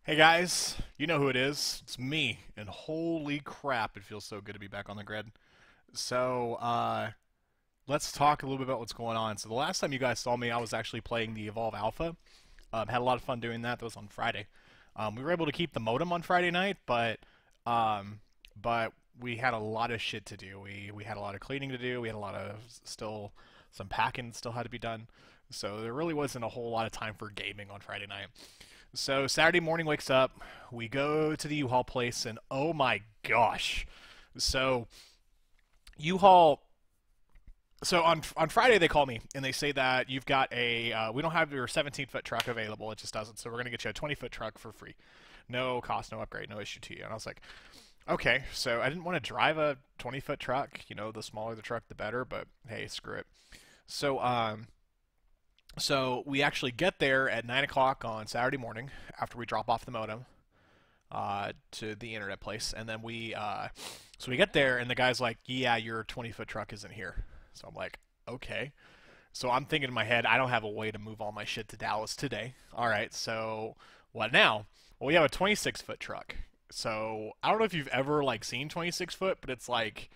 Hey guys, you know who it is. It's me, and holy crap, it feels so good to be back on the grid. So, let's talk a little bit about what's going on. So, the last time you guys saw me, I was actually playing the Evolve Alpha. Had a lot of fun doing that. That was on Friday. We were able to keep the modem on Friday night, um, but we had a lot of shit to do. We had a lot of cleaning to do. We had a lot of still some packing still had to be done. So there really wasn't a whole lot of time for gaming on Friday night. So Saturday morning wakes up, we go to the U-Haul place, and oh my gosh! So U-Haul. So on Friday they call me and they say that you've got we don't have your 17-foot truck available. It just doesn't. So we're gonna get you a 20-foot truck for free, no cost, no upgrade, no issue to you. And I was like, okay. So I didn't want to drive a 20-foot truck. You know, the smaller the truck, the better. But hey, screw it. So so we actually get there at 9 o'clock on Saturday morning after we drop off the modem to the internet place, and then so we get there and the guy's like, "Yeah, your 20-foot truck isn't here." So I'm like, "Okay." So I'm thinking in my head, I don't have a way to move all my shit to Dallas today. All right, so what now? Well, we have a 26-foot truck. So I don't know if you've ever like seen 26 foot, but it's like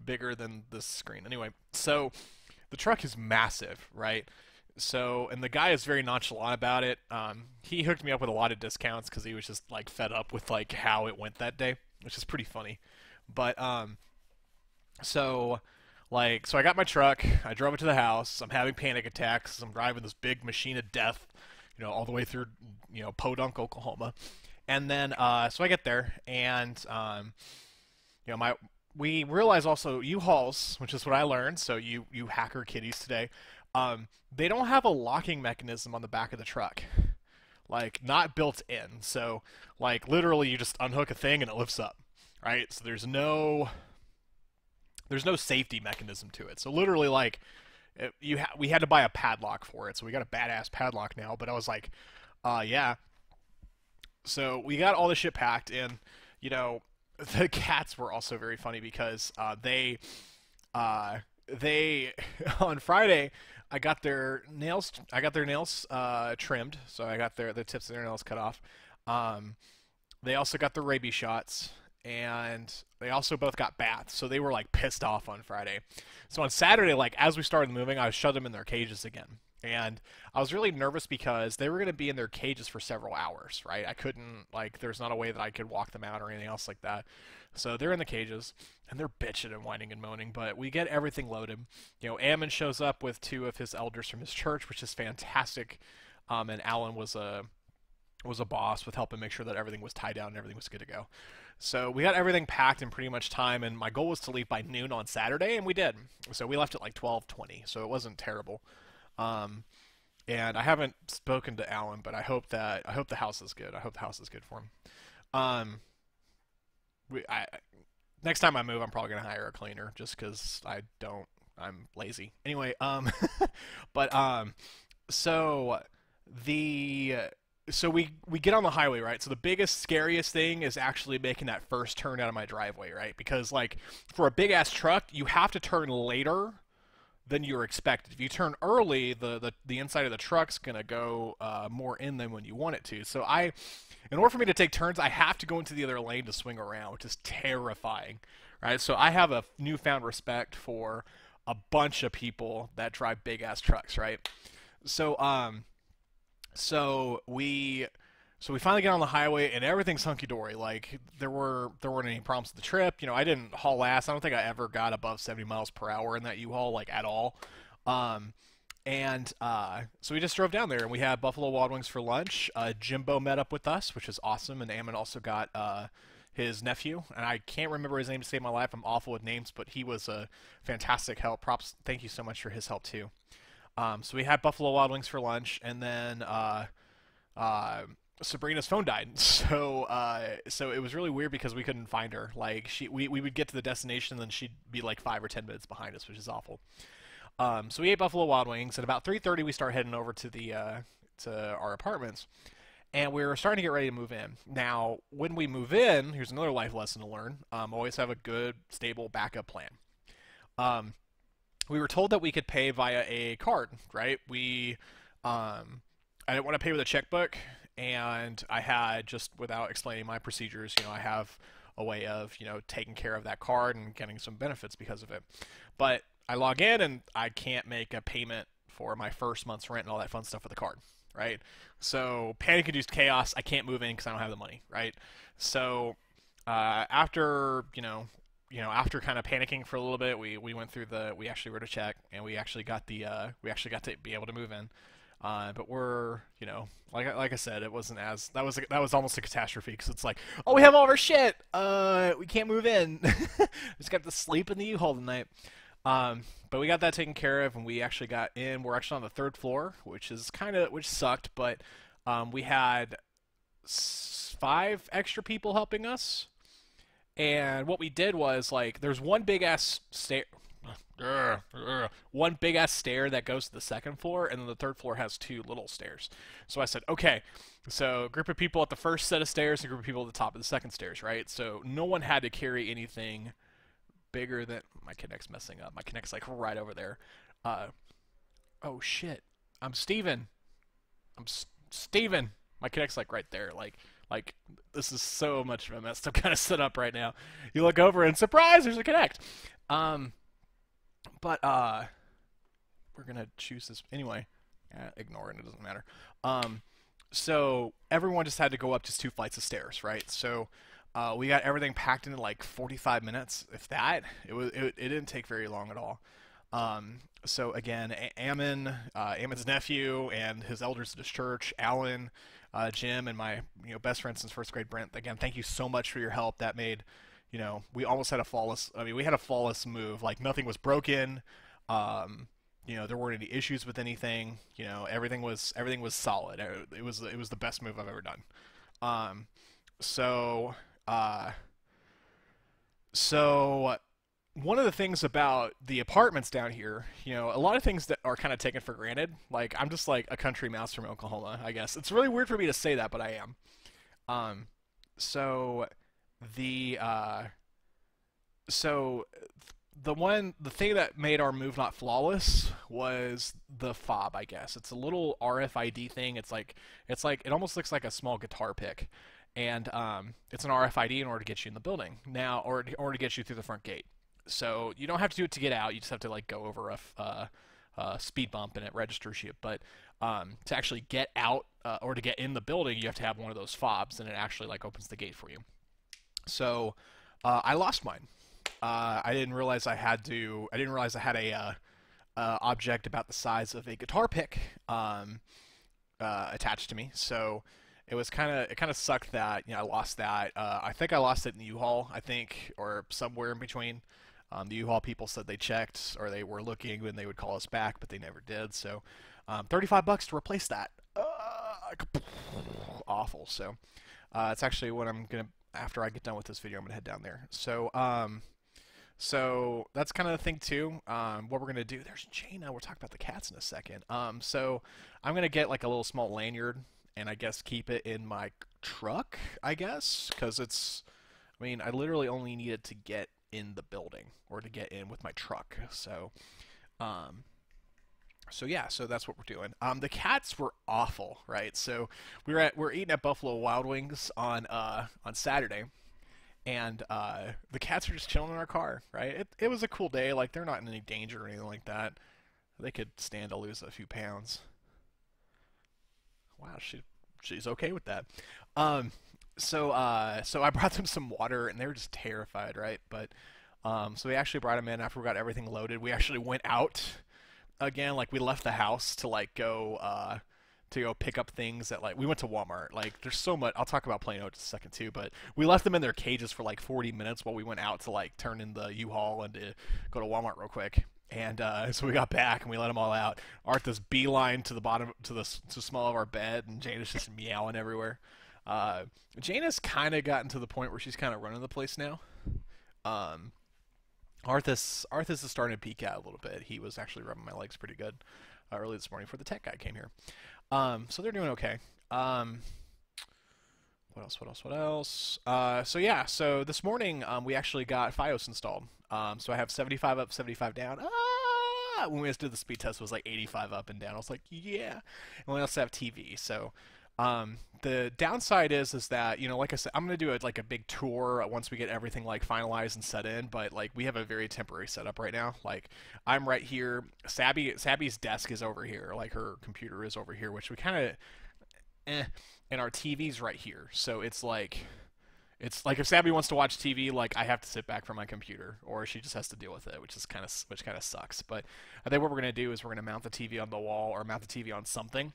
bigger than this screen. Anyway, so the truck is massive, right? So, and the guy is very nonchalant about it. He hooked me up with a lot of discounts because he was just like fed up with like how it went that day, which is pretty funny. But so so I got my truck. I drove it to the house. I'm having panic attacks. I'm driving this big machine of death, all the way through, Podunk, Oklahoma. And then so I get there, and my we realize also U-Hauls, which is what I learned. So you hacker kitties today. They don't have a locking mechanism on the back of the truck, like not built in. So like literally, you just unhook a thing and it lifts up, right? So there's no safety mechanism to it. So literally, like we had to buy a padlock for it. So we got a badass padlock now. But I was like, yeah. So we got all the shit packed, and you know, the cats were also very funny because they on Friday I got their nails trimmed, so I got the tips of their nails cut off. Um, they also got the rabies shots, and they also both got baths, so they were like pissed off on Friday. So on Saturday, like as we started moving, I shut them in their cages again. And I was really nervous because they were going to be in their cages for several hours, right? I couldn't, like, there's not a way that I could walk them out or anything else like that. So they're in the cages, and they're bitching and whining and moaning, but we get everything loaded. Ammon shows up with two of his elders from his church, which is fantastic. And Alan was a boss with helping make sure that everything was tied down and everything was good to go. So we got everything packed in pretty much time, and my goal was to leave by noon on Saturday, and we did. So we left at like 12:20, so it wasn't terrible. Um, and I haven't spoken to Alan, but I hope the house is good. I hope the house is good for him. Um, we I Next time I move, I'm probably gonna hire a cleaner just because I'm lazy. Anyway, but so the so we get on the highway, right? So the biggest, scariest thing is actually making that first turn out of my driveway, right? Because like for a big ass truck, you have to turn later than you're expected. If you turn early, the inside of the truck's gonna go more in than when you want it to. So in order for me to take turns, I have to go into the other lane to swing around, which is terrifying, right? So I have a newfound respect for a bunch of people that drive big ass trucks, right? So so we so we finally get on the highway and everything's hunky dory. Like there weren't any problems with the trip. I didn't haul ass. I don't think I ever got above 70 miles per hour in that U-Haul like at all. Um, and so we just drove down there and we had Buffalo Wild Wings for lunch. Jimbo met up with us, which is awesome, and Ammon also got his nephew, and I can't remember his name to save my life. I'm awful with names, but he was a fantastic help. Props, thank you so much for his help too. So we had Buffalo Wild Wings for lunch, and then uh, Sabrina's phone died. So it was really weird because we couldn't find her. Like we would get to the destination, and then she'd be like 5 or 10 minutes behind us, which is awful. So we ate Buffalo Wild Wings. At about 3:30, we start heading over to the to our apartments, and we were starting to get ready to move in. Now, when we move in, here's another life lesson to learn. Always have a good, stable backup plan. Um, we were told that we could pay via a card, right? I didn't want to pay with a checkbook, and I had, just without explaining my procedures, I have a way of taking care of that card and getting some benefits because of it. But I log in and I can't make a payment for my first month's rent and all that fun stuff with the card, right? So panic-induced chaos. I can't move in because I don't have the money, right? So after after kind of panicking for a little bit, we went through we actually wrote a check and we actually got to be able to move in. But we're, like I said, it wasn't as that was almost a catastrophe because it's like, oh, we have all of our shit. We can't move in. Just got to sleep in the U-Haul tonight. But we got that taken care of, and we actually got in. We're actually on the third floor, which sucked, but we had 5 extra people helping us. And what we did was, like, there's one big ass stair. One big ass stair that goes to the second floor, and then the third floor has 2 little stairs. So I said, okay, so a group of people at the first set of stairs, and a group of people at the top of the second stairs, right? So no one had to carry anything bigger than my Kinect's messing up. My Kinect's like right over there. Oh shit, I'm Steven. Steven. My Kinect's like right there. Like this is so much of a messed up kind of setup right now. You look over and surprise, there's a Kinect. But we're gonna choose this anyway. Ignore it, it doesn't matter. So everyone just had to go up just 2 flights of stairs, right? So we got everything packed into like 45 minutes, if that. It didn't take very long at all. So again, Ammon's nephew and his elders at his church, Alan, Jim, and my best friend since first grade, Brent. Again, thank you so much for your help. That made we almost had a flawless. I mean, we had a flawless move. Like nothing was broken. There weren't any issues with anything. Everything was solid. It was the best move I've ever done. So one of the things about the apartments down here, a lot of things that are kind of taken for granted. Like I'm just like a country mouse from Oklahoma, I guess. It's really weird for me to say that, but I am. So the thing that made our move not flawless was the fob, I guess. It's a little RFID thing. It's like it almost looks like a small guitar pick. And it's an RFID in order to get you in the building now, or to get you through the front gate. So you don't have to do it to get out. You just have to like go over a speed bump and it registers you. But to actually get out or to get in the building, you have to have one of those fobs, and it actually like opens the gate for you. So I lost mine. I didn't realize I had a object about the size of a guitar pick attached to me. So it kind of sucked that I lost that. I think I lost it in the U-Haul, or somewhere in between. The U-Haul people said they checked or they were looking and they would call us back, but they never did. So $35 to replace that. Awful. So it's actually what I'm gonna, after I get done with this video, I'm gonna head down there. So that's kind of the thing too. What we're gonna do, there's Jaina. We'll talk about the cats in a second. So I'm gonna get like a little small lanyard and I guess keep it in my truck, I guess, because I literally only need it to get in the building or to get in with my truck. So yeah, so that's what we're doing. The cats were awful, right? So we're eating at Buffalo Wild Wings on Saturday, and the cats are just chilling in our car, right? It was a cool day. Like they're not in any danger or anything like that. They could stand to lose a few pounds. Wow, she's okay with that. So I brought them some water, and they were just terrified, right? But so we actually brought them in after we got everything loaded. We actually went out again, like we left the house to like go pick up things that we went to Walmart. Like there's so much. I'll talk about Plano in just a second too, but we left them in their cages for like 40 minutes while we went out to like turn in the U-Haul and to go to Walmart real quick. And so we got back and we let them all out. Arthur's beeline to the bottom to the small of our bed, and Jana's just meowing everywhere. Jana's kind of gotten to the point where she's kind of running the place now. Arthas is starting to peek out a little bit. He was actually rubbing my legs pretty good early this morning before the tech guy came here. So they're doing okay. What else? So yeah, so this morning we actually got Fios installed. So I have 75 up, 75 down. When we just did the speed test, it was like 85 up and down. I was like, yeah. And we also have TV. So The downside is that, you know, like I said, I'm gonna do like a big tour once we get everything like finalized and set in. But like we have a very temporary setup right now. Like I'm right here. Sabby's desk is over here. Like her computer is over here, which we kind of and our TV's right here. So it's like if Sabby wants to watch TV, like I have to sit back from my computer, or she just has to deal with it, which kind of sucks. But I think what we're gonna do is we're gonna mount the TV on the wall or mount the TV on something,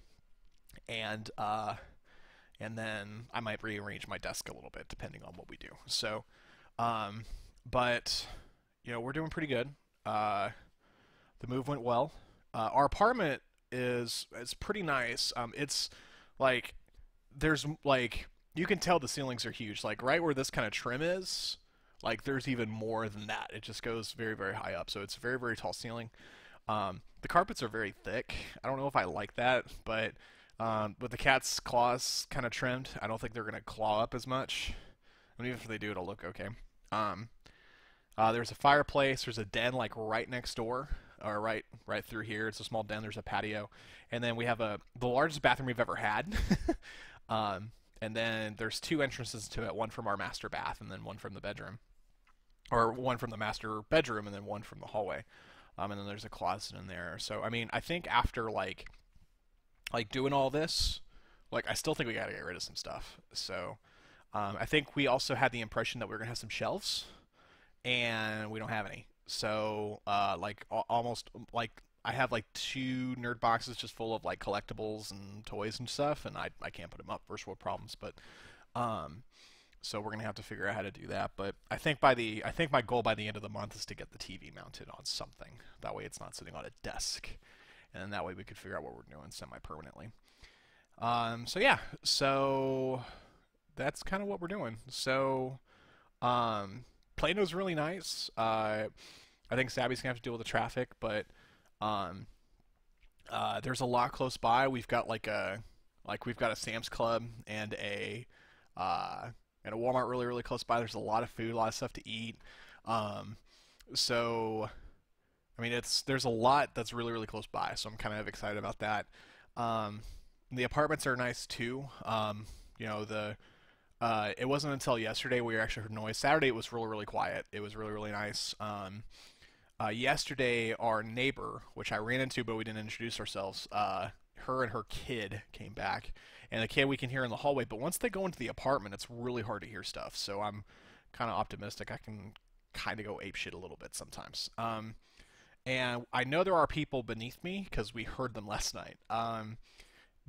and and then I might rearrange my desk a little bit depending on what we do. So, um, but you know we're doing pretty good. The move went well. Our apartment is pretty nice. It's like there's like you can tell the ceilings are huge. Like right where this kind of trim is, like there's even more than that. It just goes very high up. So it's a very tall ceiling. The carpets are very thick. I don't know if I like that, but with the cat's claws kind of trimmed, I don't think they're gonna claw up as much. And even if they do, it'll look okay. Um, there's a fireplace. There's a den like right next door, or right through here. It's a small den. There's a patio, and then we have the largest bathroom we've ever had. And then there's two entrances to it, one from our master bath and then one from the bedroom, or one from the master bedroom and then one from the hallway. And then there's a closet in there. So I mean, I think after like doing all this, like I still think we gotta get rid of some stuff. So I think we also had the impression that we were gonna have some shelves, and we don't have any. So like almost like I have like two nerd boxes just full of like collectibles and toys and stuff, and I can't put them up. First world problems, but um, so we're gonna have to figure out how to do that. But I think my goal by the end of the month is to get the TV mounted on something. That way it's not sitting on a desk, and then that way we could figure out what we're doing semi-permanently. So yeah, so that's kind of what we're doing. So Plano's really nice. I think Sabby's gonna have to deal with the traffic, but um, there's a lot close by. We've got a Sam's Club uh, and a Walmart really close by. There's a lot of food, a lot of stuff to eat. Um, so I mean, there's a lot that's really close by. So I'm kind of excited about that. Um, the apartments are nice too. You know it wasn't until yesterday we actually heard noise. Saturday it was really quiet. It was really nice. Yesterday, our neighbor, which I ran into, but we didn't introduce ourselves, her and her kid came back, and the kid we can hear in the hallway. But once they go into the apartment, it's really hard to hear stuff. So I'm kind of optimistic. I can kind of go apeshit a little bit sometimes. And I know there are people beneath me because we heard them last night. I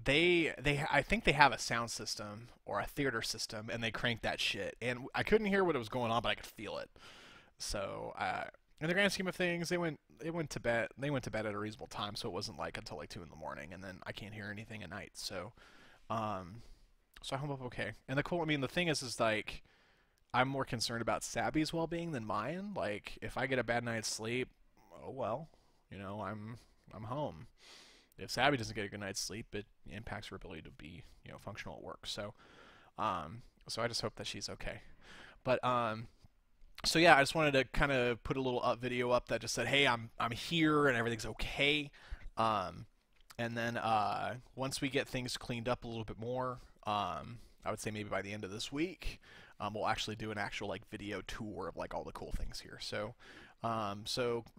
think they have a sound system or a theater system, and they crank that shit. And I couldn't hear what was going on, but I could feel it. So in the grand scheme of things, they went to bed. They went to bed at a reasonable time, so it wasn't like until like 2 in the morning, and then I can't hear anything at night. Um, so I hope I'm okay. And I mean, the thing is like I'm more concerned about Sabby's well-being than mine. Like if I get a bad night's sleep, oh well, you know, I'm home. If Sabby doesn't get a good night's sleep, it impacts her ability to be, you know, functional at work. So I just hope that she's okay. But so yeah, I just wanted to kind of put a little video up that just said, "Hey, I'm here and everything's okay." Um, and then once we get things cleaned up a little bit more, I would say maybe by the end of this week, we'll actually do an actual like video tour of like all the cool things here. So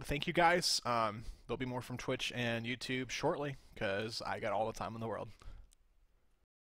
thank you guys. There'll be more from Twitch and YouTube shortly because I got all the time in the world.